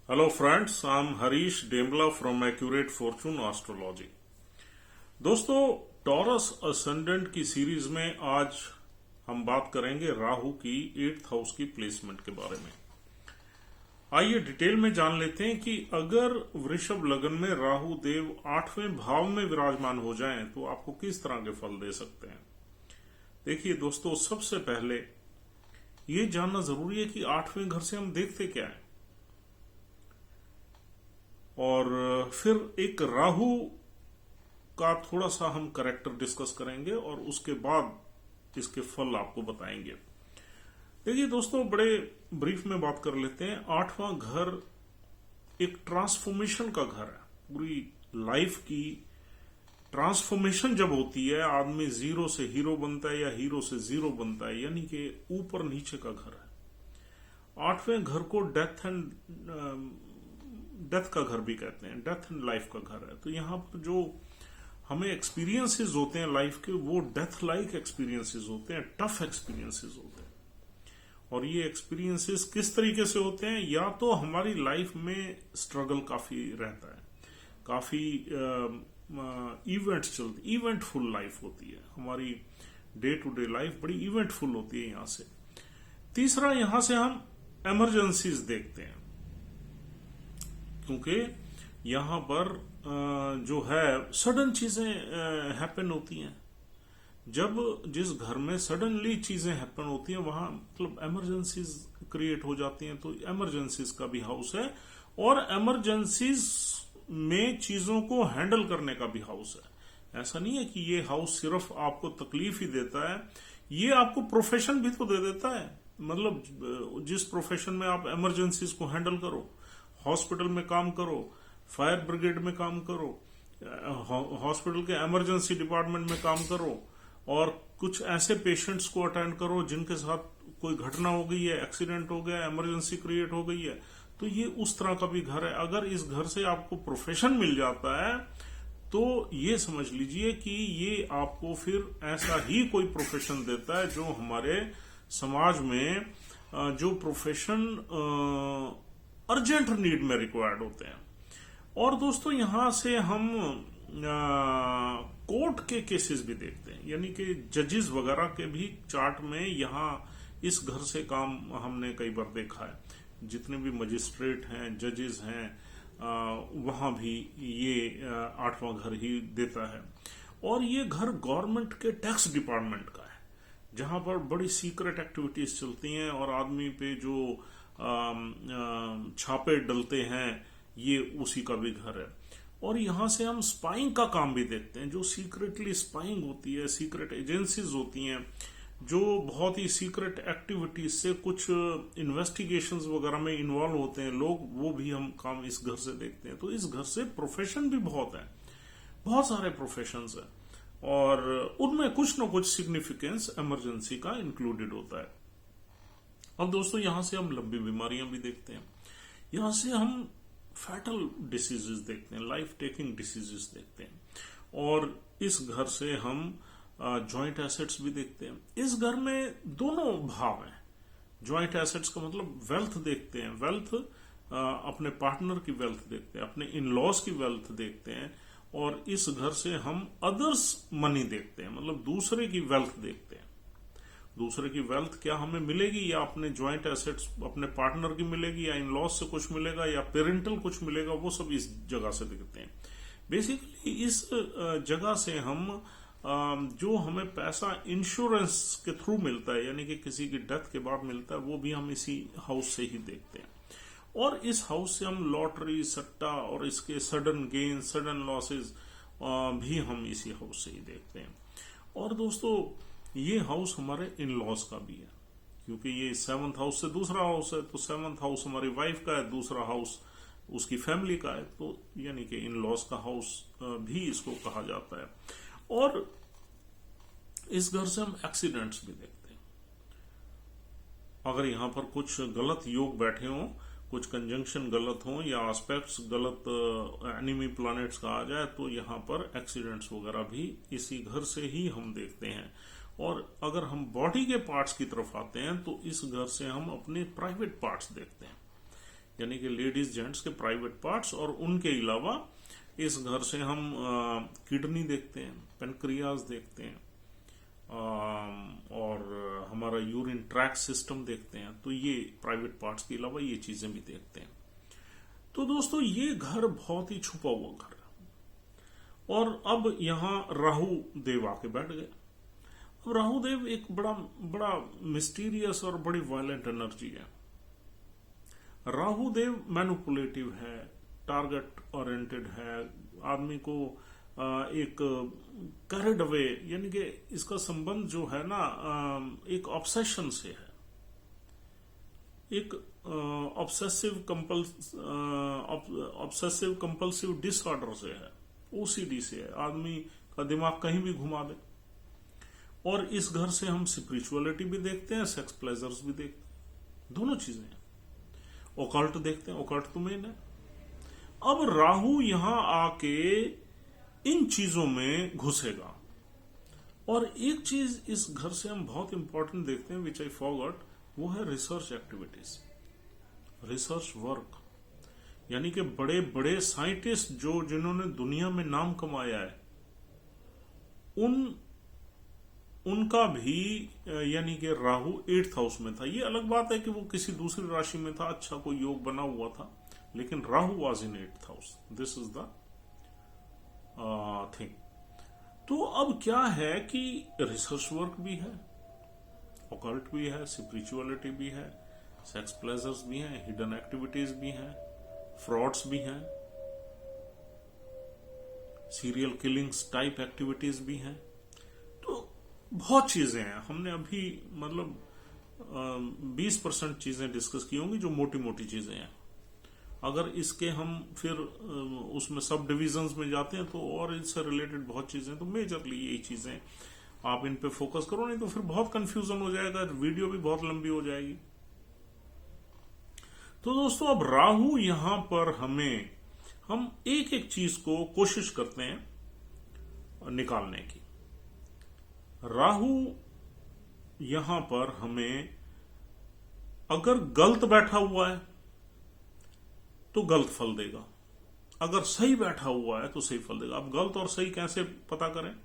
Hello friends, I'm Harish Demla from Accurate Fortune Astrology. दोस्तों, taurus ascendant की series में आज हम बात करेंगे राहु की 8th हाउस की प्लेसमेंट के बारे में। आइए डिटेल में जान लेते हैं कि अगर वृषभ लग्न में राहु देव 8वें भाव में विराजमान हो जाएं तो आपको किस तरह के फल दे सकते हैं। देखिए दोस्तों, सबसे पहले ये जानना जरूरी है कि 8वें घर से हम देखते क्या है, और फिर एक राहु का थोड़ा सा हम कैरेक्टर डिस्कस करेंगे और उसके बाद इसके फल आपको बताएंगे। देखिए दोस्तों, बड़े ब्रीफ में बात कर लेते हैं। 8वां घर एक ट्रांसफॉर्मेशन का घर है। पूरी लाइफ की ट्रांसफॉर्मेशन जब होती है, आदमी जीरो से हीरो बनता है या हीरो से जीरो बनता है, यानी कि ऊपर नीचे का घर है। 8वें घर को डेथ का घर भी कहते हैं, डेथ एंड लाइफ का घर है। तो यहां पर जो हमें एक्सपीरियंसेस होते हैं लाइफ के, वो डेथ लाइक एक्सपीरियंसेस होते हैं, टफ एक्सपीरियंसेस होते हैं। और ये एक्सपीरियंसेस किस तरीके से होते हैं? या तो हमारी लाइफ में स्ट्रगल काफी रहता है, काफी इवेंट्स चलते, इवेंटफुल लाइफ होती है हमारी, डे टू डे लाइफ बड़ी इवेंटफुल होती है। यहां से तीसरा, यहां से हम इमरजेंसीज देखते हैं, क्योंकि यहां पर जो है सडन चीजें हैपन होती हैं। जब जिस घर में सडनली चीजें हैपन होती हैं, वहां मतलब इमरजेंसीज क्रिएट हो जाती हैं। तो इमरजेंसीज का भी हाउस है, और इमरजेंसीज में चीजों को हैंडल करने का भी हाउस है। ऐसा नहीं है कि ये हाउस सिर्फ आपको तकलीफ ही देता है, ये आपको प्रोफेशन भी तो दे देता है। मतलब जिस प्रोफेशन में आप इमरजेंसीज को हैंडल करो, हॉस्पिटल में काम करो, फायर ब्रिगेड में काम करो, हॉस्पिटल के इमरजेंसी डिपार्टमेंट में काम करो, और कुछ ऐसे पेशेंट्स को अटेंड करो जिनके साथ कोई घटना हो गई है, एक्सीडेंट हो गया, इमरजेंसी क्रिएट हो गई है, तो ये उस तरह का भी घर है। अगर इस घर से आपको प्रोफेशन मिल जाता है तो ये समझ लीजिए कि ये आपको फिर ऐसा ही कोई प्रोफेशन देता है जो हमारे समाज में जो प्रोफेशन अर्जेंट नीड में रिक्वायर्ड होते हैं। और दोस्तों, यहां से हम कोर्ट के केसेस भी देखते हैं, यानी कि जजेस वगैरह के भी चार्ट में यहां इस घर से काम हमने कई बार देखा है। जितने भी मजिस्ट्रेट हैं, जजेस हैं, वहां भी ये 8वां घर ही देता है। और ये घर गवर्नमेंट के टैक्स डिपार्टमेंट का है, जहां पर बड़ी सीक्रेट एक्टिविटीज चलती हैं और आदमी पे जो छापे डलते हैं, ये उसी का भी घर है। और यहां से हम स्पाइंग का काम भी देखते हैं, जो सीक्रेटली स्पाइंग होती है, सीक्रेट एजेंसीज होती हैं जो बहुत ही सीक्रेट एक्टिविटीज से कुछ इन्वेस्टिगेशंस वगैरह में इन्वॉल्व होते हैं लोग, वो भी हम काम इस घर से देखते हैं। तो इस घर से प्रोफेशन भी बहुत है, बहुत सारे प्रोफेशंस हैं, और उनमें कुछ न कुछ सिग्निफिकेंस इमरजेंसी का इंक्लूडेड होता है। अब दोस्तों, यहां से हम लंबी बीमारियां भी देखते हैं, यहां से हम फैटल डिसीजेस देखते हैं, लाइफ टेकिंग डिसीजेस देखते हैं, और इस घर से हम जॉइंट एसेट्स भी देखते हैं। इस घर में दोनों भाव हैं। जॉइंट एसेट्स का मतलब वेल्थ देखते हैं, वेल्थ अपने पार्टनर की वेल्थ देखते हैं, अपने इन लॉज की वेल्थ देखते हैं। और इस घर से हम अदर्स मनी देखते हैं, मतलब दूसरे की वेल्थ देखते हैं। दूसरे की वेल्थ क्या हमें मिलेगी, या अपने ज्वाइंट एसेट्स अपने पार्टनर की मिलेगी, या इन लॉस से कुछ मिलेगा, या पेरेंटल कुछ मिलेगा, वो सब इस जगह से देखते हैं। बेसिकली इस जगह से हम जो हमें पैसा इंश्योरेंस के थ्रू मिलता है, यानी कि किसी की डेथ के बाद मिलता है, वो भी हम इसी हाउस से ही देखते हैं। और इस हाउस से हम लॉटरी, सट्टा और इसके सडन गेन, सडन लॉसेज भी हम इसी हाउस से ही देखते हैं। और दोस्तों, ये हाउस हमारे इन लॉज का भी है, क्योंकि ये 7th हाउस से दूसरा हाउस है। तो 7th हाउस हमारी वाइफ का है, दूसरा हाउस उसकी फैमिली का है, तो यानी कि इन लॉज का हाउस भी इसको कहा जाता है। और इस घर से हम एक्सीडेंट्स भी देखते हैं। अगर यहां पर कुछ गलत योग बैठे हों, कुछ कंजंक्शन गलत हो, या एस्पेक्ट्स गलत एनिमी प्लैनेट्स का आ जाए, तो यहां पर एक्सीडेंट्स वगैरह भी इसी घर से ही हम देखते हैं। और अगर हम बॉडी के पार्ट्स की तरफ आते हैं, तो इस घर से हम अपने प्राइवेट पार्ट्स देखते हैं। यानी कि लेडीज जेंट्स के प्राइवेट पार्ट्स, और उनके अलावा इस घर से हम किडनी देखते हैं, पेनक्रियाज देखते हैं, और हमारा यूरिन ट्रैक सिस्टम देखते हैं। तो ये प्राइवेट पार्ट्स के अलावा ये चीजें भी देखते हैं। तो दोस्तों ये घर बहुत ही छुपा हुआ घर है। और अब यहां राहु देव आके बैठ गए। अब राहु देव एक बड़ा मिस्टीरियस और बड़ी वायलेंट एनर्जी है। राहु देव मैनिपुलेटिव है, टारगेट ओरिएंटेड है, आदमी को एक कैरिड अवे, यानी कि इसका संबंध जो है ना एक ऑब्सेशन से है, एक ऑब्सेसिव कंपल्सिव डिसऑर्डर से है, ओसीडी से है। आदमी का दिमाग कहीं भी घुमा दे। और इस घर से हम स्पिरिचुअलिटी भी देखते हैं, सेक्स प्लेजर्स भी देखते हैं, दोनों चीजें हैं। ओकल्ट देखते हैं, ओकल्ट तो मेन है। अब राहु यहां आके इन चीजों में घुसेगा। और एक चीज इस घर से हम बहुत इंपॉर्टेंट देखते हैं, विच आई फॉरगॉट, वो है रिसर्च एक्टिविटीज, रिसर्च वर्क। यानी कि बड़े बड़े साइंटिस्ट जिन्होंने दुनिया में नाम कमाया है, उनका भी यानी कि राहु 8th हाउस में था। ये अलग बात है कि वो किसी दूसरी राशि में था, अच्छा कोई योग बना हुआ था, लेकिन Rahu was in 8th house. This is the thing. तो अब क्या है कि रिसर्च वर्क भी है, ऑकल्ट भी है, स्पिरिचुअलिटी भी है, सेक्स प्लेजर्स भी हैं, हिडन एक्टिविटीज भी हैं, फ्रॉड्स भी हैं, सीरियल किलिंग्स टाइप एक्टिविटीज भी हैं। तो बहुत चीजें हैं। हमने अभी मतलब 20% चीजें डिस्कस की होंगी जो मोटी मोटी चीजें हैं। अगर इसके हम फिर उसमें सब डिविजन्स में जाते हैं तो और इससे रिलेटेड बहुत चीजें, तो मेजरली यही चीजें आप इन पे फोकस करो, नहीं तो फिर बहुत कंफ्यूजन हो जाएगा, वीडियो भी बहुत लंबी हो जाएगी। तो दोस्तों अब राहु यहां पर हम एक एक चीज को कोशिश करते हैं निकालने की। राहु यहां पर हमें अगर गलत बैठा हुआ है तो गलत फल देगा, अगर सही बैठा हुआ है तो सही फल देगा। अब गलत और सही कैसे पता करें?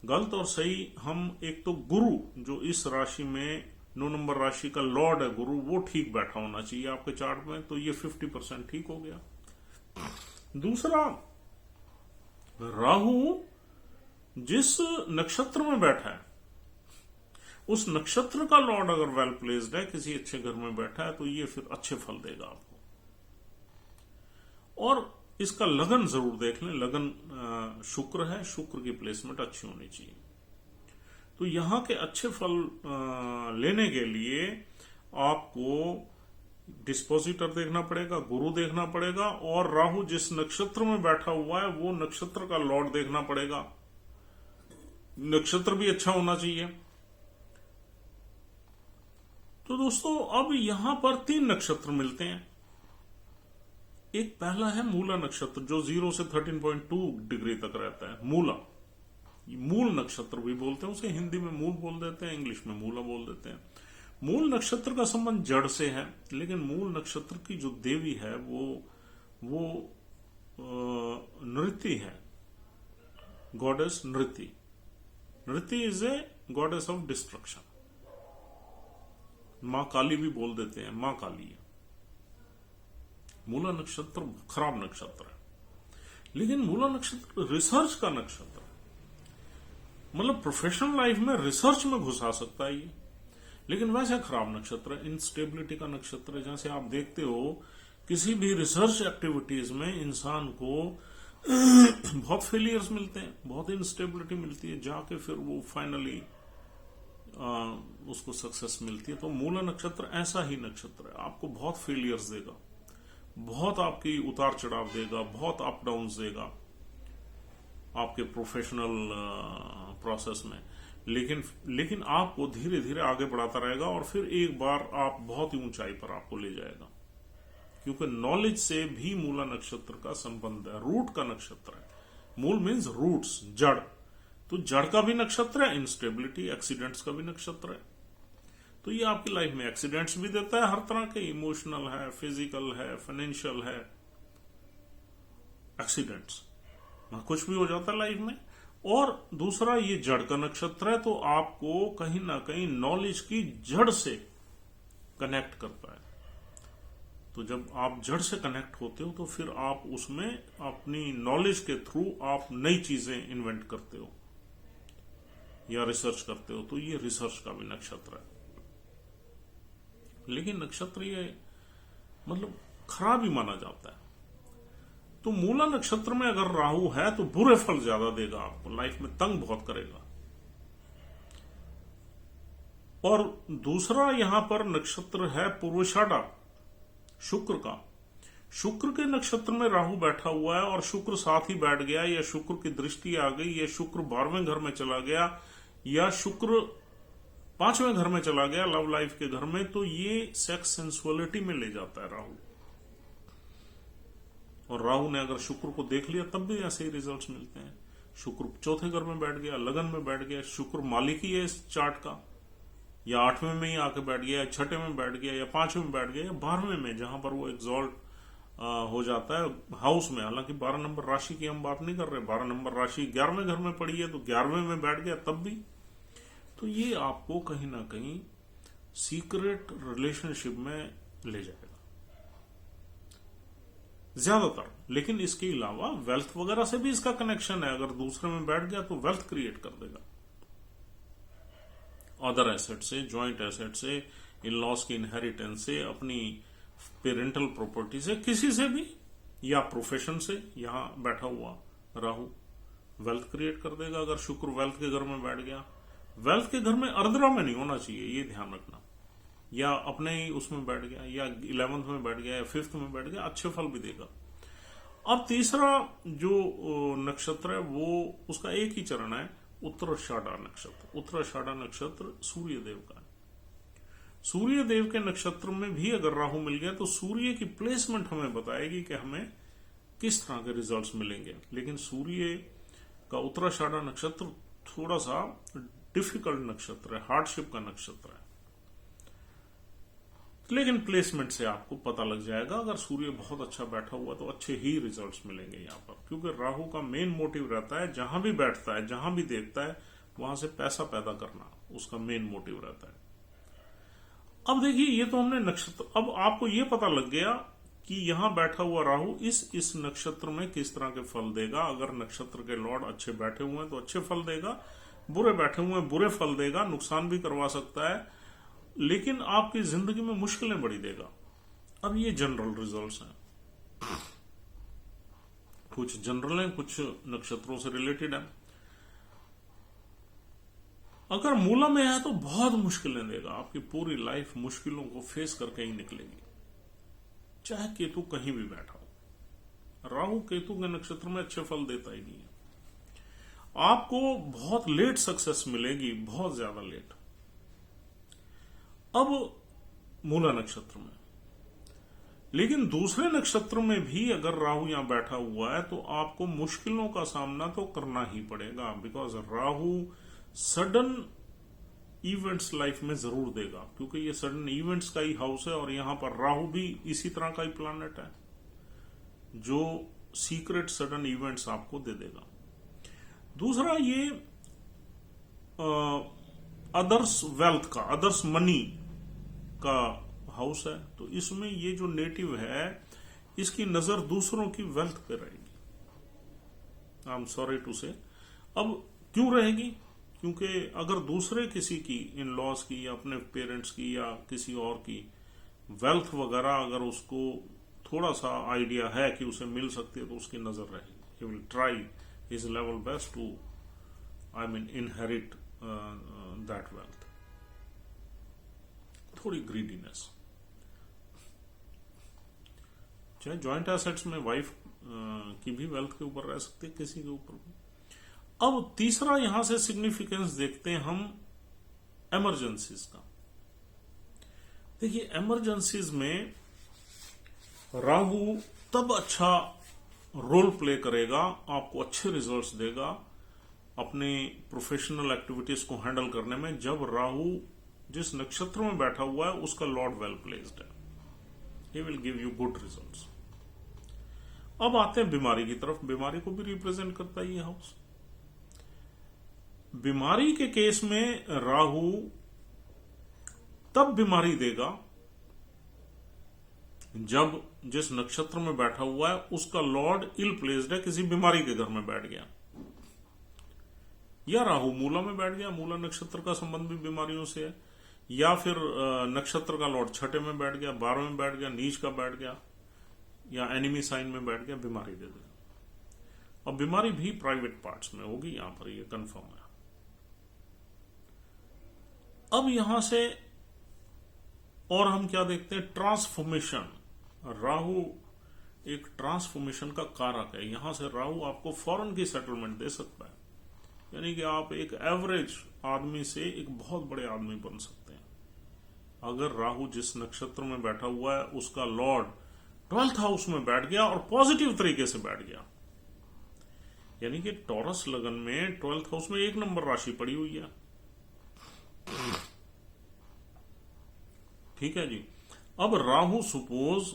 गलत और सही हम एक तो गुरु, जो इस राशि में 9 नंबर राशि का लॉर्ड है गुरु, वो ठीक बैठा होना चाहिए आपके चार्ट में, तो ये 50% ठीक हो गया। दूसरा, राहु जिस नक्षत्र में बैठा है उस नक्षत्र का लॉर्ड अगर वेल प्लेस्ड है, किसी अच्छे घर में बैठा है, तो ये फिर अच्छे फल देगा आपको। और इसका लगन जरूर देख लें, लगन शुक्र है, शुक्र की प्लेसमेंट अच्छी होनी चाहिए। तो यहां के अच्छे फल लेने के लिए आपको डिस्पोजिटर देखना पड़ेगा, गुरु देखना पड़ेगा, और राहु जिस नक्षत्र में बैठा हुआ है वो नक्षत्र का लॉर्ड देखना पड़ेगा। नक्षत्र भी अच्छा होना चाहिए। तो दोस्तों अब यहां पर 3 नक्षत्र मिलते हैं। एक पहला है मूला नक्षत्र, जो 0 से 13.2 डिग्री तक रहता है। मूल नक्षत्र भी बोलते हैं उसे, हिंदी में मूल बोल देते हैं, इंग्लिश में मूला बोल देते हैं। मूल नक्षत्र का संबंध जड़ से है, लेकिन मूल नक्षत्र की जो देवी है वो नृति है, goddess Nriti. Nriti is a goddess of destruction. मां काली भी बोल देते हैं, मां काली है। मूला नक्षत्र खराब नक्षत्र है, लेकिन मूला नक्षत्र रिसर्च का नक्षत्र है, मतलब प्रोफेशनल लाइफ में रिसर्च में घुसा सकता है ये। लेकिन वैसे खराब नक्षत्र है, इंस्टेबिलिटी का नक्षत्र है। जैसे आप देखते हो किसी भी रिसर्च एक्टिविटीज में इंसान को बहुत फेलियर्स मिलते हैं, बहुत इंस्टेबिलिटी मिलती है, जाके फिर वो फाइनली उसको सक्सेस मिलती है। तो मूला नक्षत्र ऐसा ही नक्षत्र है, आपको बहुत फेलियर्स देगा, बहुत आपकी उतार चढ़ाव देगा, बहुत अप डाउन देगा आपके प्रोफेशनल प्रोसेस में। लेकिन आपको धीरे धीरे आगे बढ़ाता रहेगा, और फिर एक बार आप बहुत ही ऊंचाई पर आपको ले जाएगा, क्योंकि नॉलेज से भी मूला नक्षत्र का संबंध है। रूट का नक्षत्र है, मूल मीन्स रूट्स, जड़। तो जड़ का भी नक्षत्र है, इंस्टेबिलिटी एक्सीडेंट्स का भी नक्षत्र है। तो ये आपकी लाइफ में एक्सीडेंट्स भी देता है हर तरह के, इमोशनल है, फिजिकल है, फाइनेंशियल है, एक्सीडेंट्स, कुछ भी हो जाता है लाइफ में। और दूसरा ये जड़ का नक्षत्र है, तो आपको कहीं ना कहीं नॉलेज की जड़ से कनेक्ट करता है। तो जब आप जड़ से कनेक्ट होते हो तो फिर आप उसमें अपनी नॉलेज के थ्रू आप नई चीजें इन्वेंट करते हो या रिसर्च करते हो, तो ये रिसर्च का भी नक्षत्र है। लेकिन नक्षत्र ये मतलब खराब ही माना जाता है। तो मूला नक्षत्र में अगर राहु है तो बुरे फल ज्यादा देगा, आपको लाइफ में तंग बहुत करेगा। और दूसरा यहां पर नक्षत्र है पूर्वाषाढ़ा, शुक्र का। शुक्र के नक्षत्र में राहु बैठा हुआ है और शुक्र साथ ही बैठ गया, या शुक्र की दृष्टि आ गई, या शुक्र 12वें घर में चला गया, या शुक्र 5वें घर में चला गया, लव लाइफ के घर में, तो ये सेक्स सेंसुअलिटी में ले जाता है राहु। और राहु ने अगर शुक्र को देख लिया तब भी ऐसे ही रिजल्ट्स मिलते हैं। शुक्र 4थे घर में बैठ गया, लगन में बैठ गया, शुक्र मालिक ही है इस चार्ट का, या 8वें में ही आके बैठ गया, या 6ठे में बैठ गया, या 5वें में बैठ गया, या 12वें में, जहां पर वो एग्जॉल्ट हो जाता है हाउस में। हालांकि 12 नंबर राशि की हम बात नहीं कर रहे, 12 नंबर राशि 11वें घर में पड़ी है, तो 11वें में बैठ गया तब भी। तो ये आपको कहीं ना कहीं सीक्रेट रिलेशनशिप में ले जाएगा ज्यादातर। लेकिन इसके अलावा वेल्थ वगैरह से भी इसका कनेक्शन है। अगर दूसरे में बैठ गया तो वेल्थ क्रिएट कर देगा, अदर एसेट से, ज्वाइंट एसेट से, इन लॉस की इनहेरिटेंस से, अपनी पेरेंटल प्रॉपर्टी से, किसी से भी, या प्रोफेशन से। यहां बैठा हुआ राहु वेल्थ क्रिएट कर देगा अगर शुक्र वेल्थ के घर में बैठ गया। वेल्थ के घर में अर्धरा में नहीं होना चाहिए, ये ध्यान रखना। या अपने ही उसमें बैठ गया, या 11th में बैठ गया, या 5th में बैठ गया, अच्छे फल भी देगा। अब तीसरा जो नक्षत्र है वो उसका एक ही चरण है, उत्तराषाढ़ा नक्षत्र। उत्तराषाढ़ा नक्षत्र सूर्य देव का है। सूर्य देव के नक्षत्र में भी अगर राहु मिल गया तो सूर्य की प्लेसमेंट हमें बताएगी कि हमें किस तरह के रिजल्ट्स मिलेंगे। लेकिन सूर्य का उत्तराषाढ़ा नक्षत्र थोड़ा सा डिफिकल्ट नक्षत्र है, हार्डशिप का नक्षत्र है। लेकिन प्लेसमेंट से आपको पता लग जाएगा, अगर सूर्य बहुत अच्छा बैठा हुआ तो अच्छे ही रिजल्ट्स मिलेंगे यहां पर। क्योंकि राहु का मेन मोटिव रहता है, जहां भी बैठता है, जहां भी देखता है, वहां से पैसा पैदा करना उसका मेन मोटिव रहता है। अब देखिए, ये तो हमने नक्षत्र, अब आपको ये पता लग गया कि यहां बैठा हुआ राहु इस नक्षत्र में किस तरह के फल देगा। अगर नक्षत्र के लॉर्ड अच्छे बैठे हुए हैं तो अच्छे फल देगा, बुरे बैठे हुए हैं बुरे फल देगा, नुकसान भी करवा सकता है, लेकिन आपकी जिंदगी में मुश्किलें बड़ी देगा। अब ये जनरल रिजल्ट्स हैं, कुछ जनरल हैं, कुछ नक्षत्रों से रिलेटेड है। अगर मूला में है तो बहुत मुश्किलें देगा, आपकी पूरी लाइफ मुश्किलों को फेस करके ही निकलेगी, चाहे केतु कहीं भी बैठा हो। राहु केतु के नक्षत्र में अच्छे फल देता ही नहीं है। आपको बहुत लेट सक्सेस मिलेगी, बहुत ज्यादा लेट। अब मूला नक्षत्र में, लेकिन दूसरे नक्षत्र में भी अगर राहु यहां बैठा हुआ है तो आपको मुश्किलों का सामना तो करना ही पड़ेगा। Because Rahu sudden events life में जरूर देगा, क्योंकि ये सडन इवेंट्स का ही हाउस है, और यहां पर राहु भी इसी तरह का ही प्लैनेट है जो सीक्रेट सडन इवेंट्स आपको दे देगा। दूसरा, ये अदर्स वेल्थ का, अदर्स मनी का हाउस है, तो इसमें ये जो नेटिव है इसकी नजर दूसरों की वेल्थ पे रहेगी। आई एम सॉरी टू से। अब क्यों रहेगी? क्योंकि अगर दूसरे किसी की, इन लॉज की, या अपने पेरेंट्स की, या किसी और की वेल्थ वगैरह अगर उसको थोड़ा सा आइडिया है कि उसे मिल सकती है तो उसकी नजर रहेगी। He will try his level best to inherit that wealth. थोड़ी ग्रीडीनेस, चाहे ज्वाइंट एसेट्स में वाइफ की भी वेल्थ के ऊपर रह सकते, किसी के ऊपर भी। अब तीसरा यहां से सिग्निफिकेंस देखते हैं हम इमरजेंसीज का। देखिए, इमरजेंसीज में राहु तब अच्छा रोल प्ले करेगा, आपको अच्छे रिजल्ट्स देगा अपने प्रोफेशनल एक्टिविटीज को हैंडल करने में, जब राहु जिस नक्षत्र में बैठा हुआ है उसका लॉर्ड वेल प्लेस्ड है, he will give you good results. अब आते हैं बीमारी की तरफ। बीमारी को भी रिप्रेजेंट करता है ये हाउस। बीमारी के केस में राहु तब बीमारी देगा जब जिस नक्षत्र में बैठा हुआ है उसका लॉर्ड इल प्लेस्ड है, किसी बीमारी के घर में बैठ गया, या राहु मूला में बैठ गया, मूला नक्षत्र का संबंध भी बीमारियों से है, या फिर नक्षत्र का लॉर्ड छठे में बैठ गया, 12वें में बैठ गया, नीच का बैठ गया, या एनिमी साइन में बैठ गया, बीमारी दे देगा। और बीमारी भी प्राइवेट पार्ट्स में होगी, यहां पर ये कंफर्म है। अब यहां से और हम क्या देखते हैं, ट्रांसफॉर्मेशन। राहु एक ट्रांसफॉर्मेशन का कारक है। यहां से राहु आपको फॉरेन की सेटलमेंट दे सकता है, यानी कि आप एक एवरेज आदमी से एक बहुत बड़े आदमी बन सकते हैं अगर राहु जिस नक्षत्र में बैठा हुआ है उसका लॉर्ड 12th हाउस में बैठ गया और पॉजिटिव तरीके से बैठ गया। यानी कि टॉरस लगन में 12th हाउस में 1 नंबर राशि पड़ी हुई है। ठीक है जी। अब राहु सपोज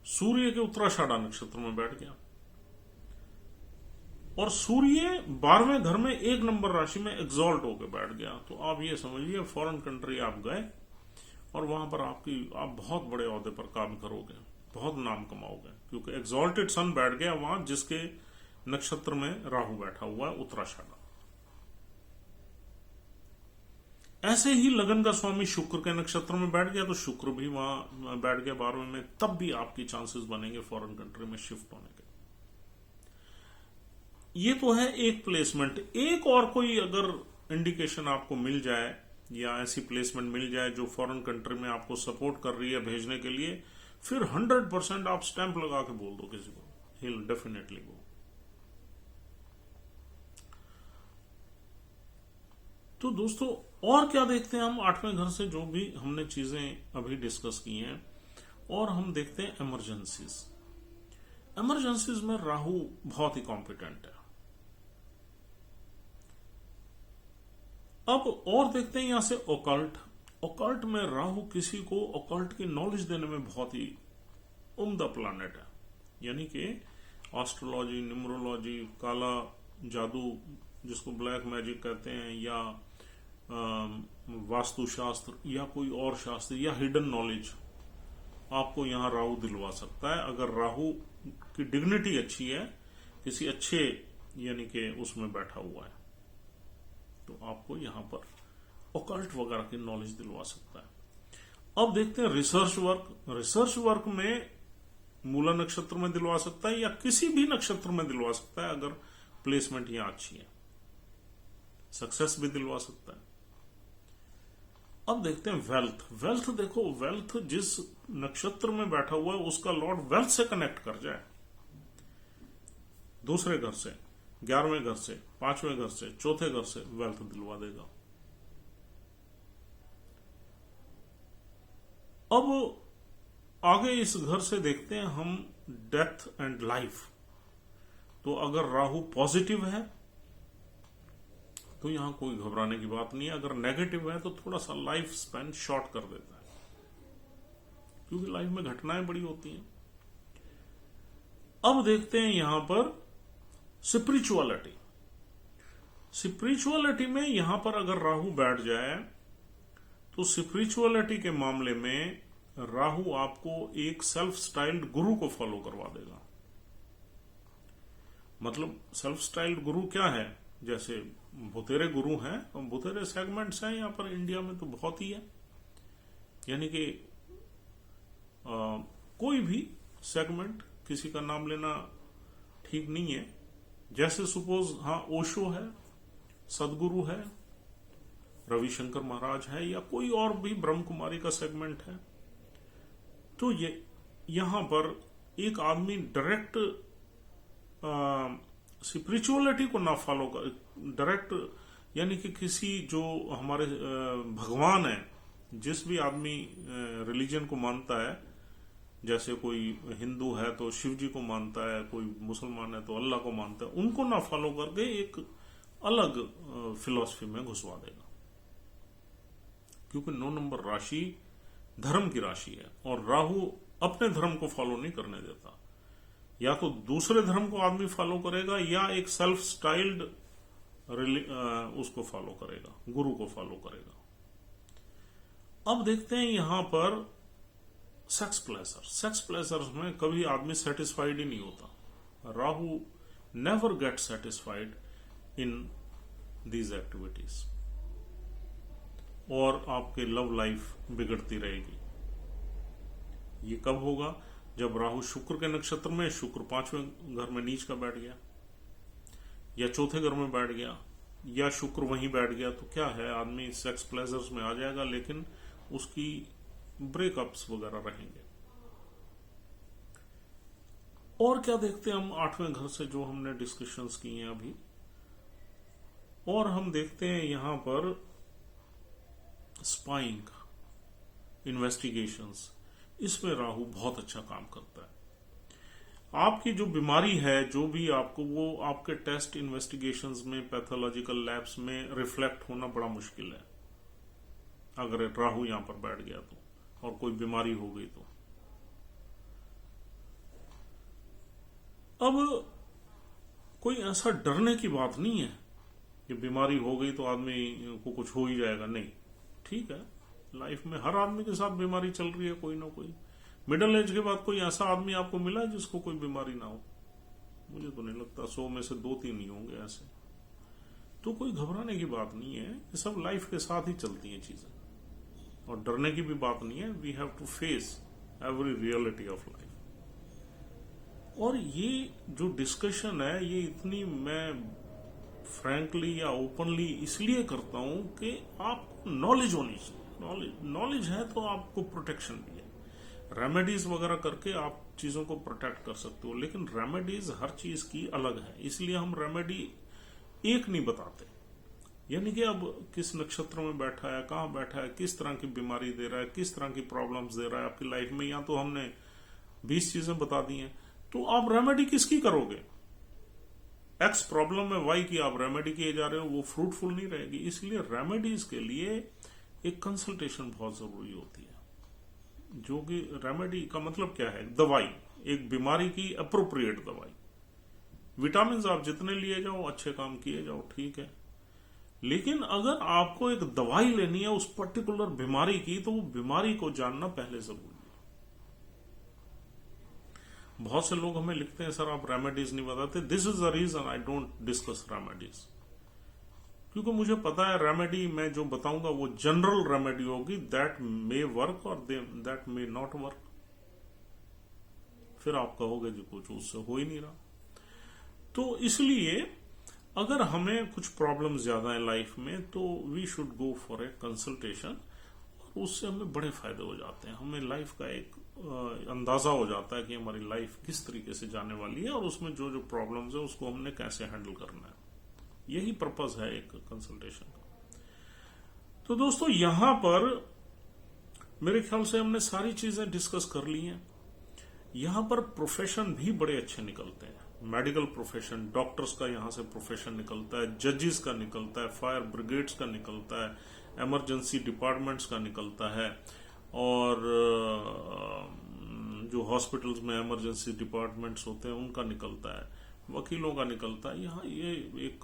सूर्य के उत्तराषाढ़ा नक्षत्र में बैठ गया और सूर्य 12वें घर में 1 नंबर राशि में एग्जॉल्ट होकर बैठ गया, तो आप ये समझिए फॉरेन कंट्री आप गए और वहां पर आप बहुत बड़े ओहदे पर काम करोगे, बहुत नाम कमाओगे, क्योंकि एग्जॉल्टेड सन बैठ गया वहां जिसके नक्षत्र में राहु बैठा हुआ है उत्तराषाढ़ा। ऐसे ही लगन का स्वामी शुक्र के नक्षत्र में बैठ गया तो शुक्र भी वहां बैठ गया 12वें में, तब भी आपकी चांसेस बनेंगे फॉरेन कंट्री में शिफ्ट होने के। ये तो है एक प्लेसमेंट। एक और कोई अगर इंडिकेशन आपको मिल जाए या ऐसी प्लेसमेंट मिल जाए जो फॉरेन कंट्री में आपको सपोर्ट कर रही है भेजने के लिए, फिर 100% आप स्टैंप लगा के बोल दो किसी को, ही विल डेफिनेटली गो। तो दोस्तों और क्या देखते हैं हम 8वें घर से, जो भी हमने चीजें अभी डिस्कस की हैं, और हम देखते हैं इमरजेंसीज। इमरजेंसीज में राहु बहुत ही कॉम्पिटेंट है। अब और देखते हैं यहां से ओकल्ट। ओकल्ट में राहु किसी को ओकल्ट की नॉलेज देने में बहुत ही उम्दा प्लैनेट है, यानी कि एस्ट्रोलॉजी, न्यूमरोलॉजी, काला जादू जिसको ब्लैक मैजिक कहते हैं, या वास्तुशास्त्र या कोई और शास्त्र या हिडन नॉलेज आपको यहां राहु दिलवा सकता है। अगर राहु की डिग्निटी अच्छी है, किसी अच्छे यानी कि उसमें बैठा हुआ है, तो आपको यहां पर ओकल्ट वगैरह की नॉलेज दिलवा सकता है। अब देखते हैं रिसर्च वर्क। रिसर्च वर्क में मूला नक्षत्र में दिलवा सकता है या किसी भी नक्षत्र में दिलवा सकता है अगर प्लेसमेंट यहां अच्छी है, सक्सेस भी दिलवा सकता है। अब देखते हैं वेल्थ। वेल्थ देखो, वेल्थ जिस नक्षत्र में बैठा हुआ है उसका लॉर्ड वेल्थ से कनेक्ट कर जाए, दूसरे घर से, 11वें घर से, 5वें घर से, चौथे घर से वेल्थ दिलवा देगा। अब आगे इस घर से देखते हैं हम डेथ एंड लाइफ। तो अगर राहु पॉजिटिव है तो यहां कोई घबराने की बात नहीं है, अगर नेगेटिव है तो थोड़ा सा लाइफ स्पैन शॉर्ट कर देता है, क्योंकि लाइफ में घटनाएं बड़ी होती हैं। अब देखते हैं यहां पर स्पिरिचुअलिटी। स्पिरिचुअलिटी में यहां पर अगर राहु बैठ जाए तो स्पिरिचुअलिटी के मामले में राहु आपको एक सेल्फ स्टाइल्ड गुरु को फॉलो करवा देगा। मतलब सेल्फ स्टाइल्ड गुरु क्या है, जैसे भुतेरे गुरु हैं, और भुतेरे सेगमेंट्स हैं यहां पर इंडिया में तो बहुत ही है, यानी कि कोई भी सेगमेंट, किसी का नाम लेना ठीक नहीं है। जैसे सपोज ओशो है, सदगुरु है, रविशंकर महाराज है, या कोई और भी ब्रह्म कुमारी का सेगमेंट है, तो ये यहां पर एक आदमी डायरेक्ट स्पिरिचुअलिटी को ना फॉलो कर, डायरेक्ट यानी कि किसी जो हमारे भगवान है, जिस भी आदमी रिलीजन को मानता है, जैसे कोई हिंदू है तो शिव जी को मानता है, कोई मुसलमान है तो अल्लाह को मानता है, उनको ना फॉलो करके एक अलग फिलॉसफी में घुसवा देगा। क्योंकि 9 नंबर राशि धर्म की राशि है और राहु अपने धर्म को फॉलो नहीं करने देता। या तो दूसरे धर्म को आदमी फॉलो करेगा या एक सेल्फ स्टाइल्ड उसको फॉलो करेगा, गुरु को फॉलो करेगा। अब देखते हैं यहां पर सेक्स प्लेजर। सेक्स प्लेजर्स में कभी आदमी सेटिस्फाइड ही नहीं होता। Rahu never get satisfied in these activities और आपके लव लाइफ बिगड़ती रहेगी। ये कब होगा? जब राहु शुक्र के नक्षत्र में, शुक्र 5वें घर में नीच का बैठ गया या चौथे घर में बैठ गया या शुक्र वहीं बैठ गया, तो क्या है, आदमी सेक्स प्लेजर्स में आ जाएगा लेकिन उसकी ब्रेकअप्स वगैरह रहेंगे। और क्या देखते हैं हम 8वें घर से, जो हमने डिस्कशंस की हैं अभी, और हम देखते हैं यहां पर स्पाइंग, इन्वेस्टिगेशंस, इसमें राहु बहुत अच्छा काम करता है। आपकी जो बीमारी है, जो भी आपको, वो आपके टेस्ट इन्वेस्टिगेशंस में, पैथोलॉजिकल लैब्स में रिफ्लेक्ट होना बड़ा मुश्किल है अगर राहु यहां पर बैठ गया तो, और कोई बीमारी हो गई तो। अब कोई ऐसा डरने की बात नहीं है कि बीमारी हो गई तो आदमी को कुछ हो ही जाएगा, नहीं। ठीक है, लाइफ में हर आदमी के साथ बीमारी चल रही है, कोई ना कोई। मिडिल एज के बाद कोई ऐसा आदमी आपको मिला जिसको कोई बीमारी ना हो? मुझे तो नहीं लगता, 100 में से 2-3 ही होंगे ऐसे। तो कोई घबराने की बात नहीं है, ये सब लाइफ के साथ ही चलती हैं चीजें, और डरने की भी बात नहीं है। We have to face every reality of life. और ये जो डिस्कशन है, ये इतनी मैं फ्रैंकली या ओपनली इसलिए करता हूं कि आपको नॉलेज होनी चाहिए। नॉलेज है तो आपको प्रोटेक्शन भी है। रेमेडीज वगैरह करके आप चीजों को प्रोटेक्ट कर सकते हो, लेकिन रेमेडीज हर चीज की अलग है, इसलिए हम रेमेडी एक नहीं बताते। यानी कि अब किस नक्षत्र में बैठा है, कहां बैठा है, किस तरह की बीमारी दे रहा है, किस तरह की प्रॉब्लम्स दे रहा है आपकी लाइफ में, या तो हमने 20 चीजें बता दी हैं, तो आप रेमेडी किसकी करोगे? एक्स प्रॉब्लम में वाई की आप रेमेडी किए जा रहे हो, वो फ्रूटफुल नहीं रहेगी। इसलिए रेमेडीज के लिए एक कंसल्टेशन बहुत जरूरी होती है। जो कि रेमेडी का मतलब क्या है? दवाई, एक बीमारी की अप्रोप्रिएट दवाई। विटामिन आप जितने लिए जाओ, अच्छे काम किए जाओ, ठीक है, लेकिन अगर आपको एक दवाई लेनी है उस पर्टिकुलर बीमारी की, तो वो बीमारी को जानना पहले जरूरी है। बहुत से लोग हमें लिखते हैं, सर आप रेमेडीज नहीं बताते। This is the reason I don't discuss remedies, क्योंकि मुझे पता है रेमेडी मैं जो बताऊंगा वो जनरल रेमेडी होगी, दैट मे वर्क और दैट मे नॉट वर्क। फिर आप कहोगे जो कुछ उससे हो ही नहीं रहा। तो इसलिए अगर हमें कुछ प्रॉब्लम ज्यादा है लाइफ में, तो we should go for a consultation, और उससे हमें बड़े फायदे हो जाते हैं। हमें लाइफ का एक अंदाजा हो जाता है कि हमारी लाइफ किस तरीके से जाने वाली है, और उसमें जो जो प्रॉब्लम्स है उसको हमने कैसे हैंडल करना है। यही पर्पस है एक कंसल्टेशन का। तो दोस्तों, यहां पर मेरे ख्याल से हमने सारी चीजें डिस्कस कर ली हैं। यहां पर प्रोफेशन भी बड़े अच्छे निकलते हैं। मेडिकल प्रोफेशन, डॉक्टर्स का यहां से प्रोफेशन निकलता है, जजेस का निकलता है, फायर ब्रिगेड्स का निकलता है, इमरजेंसी डिपार्टमेंट्स का निकलता है, और जो हॉस्पिटल्स में इमरजेंसी डिपार्टमेंट्स होते हैं उनका निकलता है, वकीलों का निकलता है। यहाँ ये एक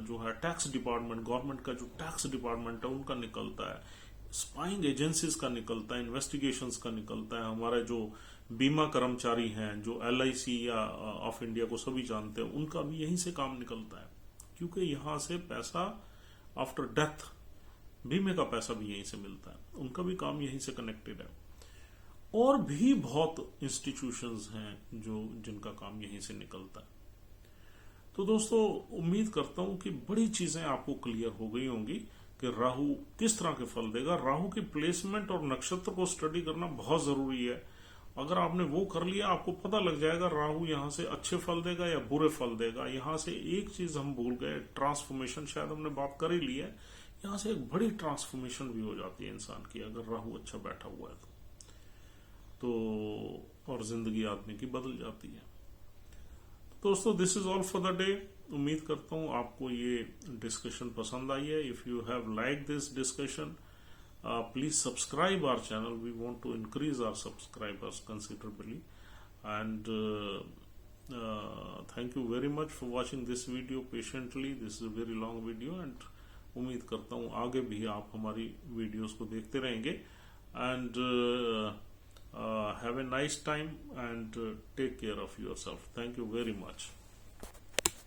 जो है टैक्स डिपार्टमेंट, गवर्नमेंट का जो टैक्स डिपार्टमेंट है उनका निकलता है, स्पाइंग एजेंसीज का निकलता है, इन्वेस्टिगेशंस का निकलता है। हमारे जो बीमा कर्मचारी हैं, जो LIC या ऑफ इंडिया को सभी जानते हैं, उनका भी यहीं से काम निकलता है, क्योंकि यहां से पैसा आफ्टर डेथ, बीमे का पैसा भी यहीं से मिलता है, उनका भी काम यहीं से कनेक्टेड है। और भी बहुत इंस्टीट्यूशंस हैं जो जिनका काम यहीं से निकलता है। तो दोस्तों, उम्मीद करता हूं कि बड़ी चीजें आपको क्लियर हो गई होंगी कि राहु किस तरह के फल देगा। राहु की प्लेसमेंट और नक्षत्र को स्टडी करना बहुत जरूरी है। अगर आपने वो कर लिया, आपको पता लग जाएगा राहु यहां से अच्छे फल देगा या बुरे फल देगा। यहां से एक चीज हम भूल गए, ट्रांसफॉर्मेशन, शायद हमने बात कर ही ली है। यहां से एक बड़ी ट्रांसफॉर्मेशन भी हो जाती है इंसान की, अगर राहु अच्छा बैठा हुआ है तो और जिंदगी आदमी की बदल जाती है। दोस्तों, this is all for the day. उम्मीद करता हूं आपको ये डिस्कशन पसंद आई है। If you have like this discussion, please subscribe our channel. We want to increase our subscribers considerably. And thank you very much for watching this video patiently. This is a very long video, and उम्मीद करता हूँ आगे भी आप हमारी videos को देखते रहेंगे. And have a nice time and take care of yourself. Thank you very much.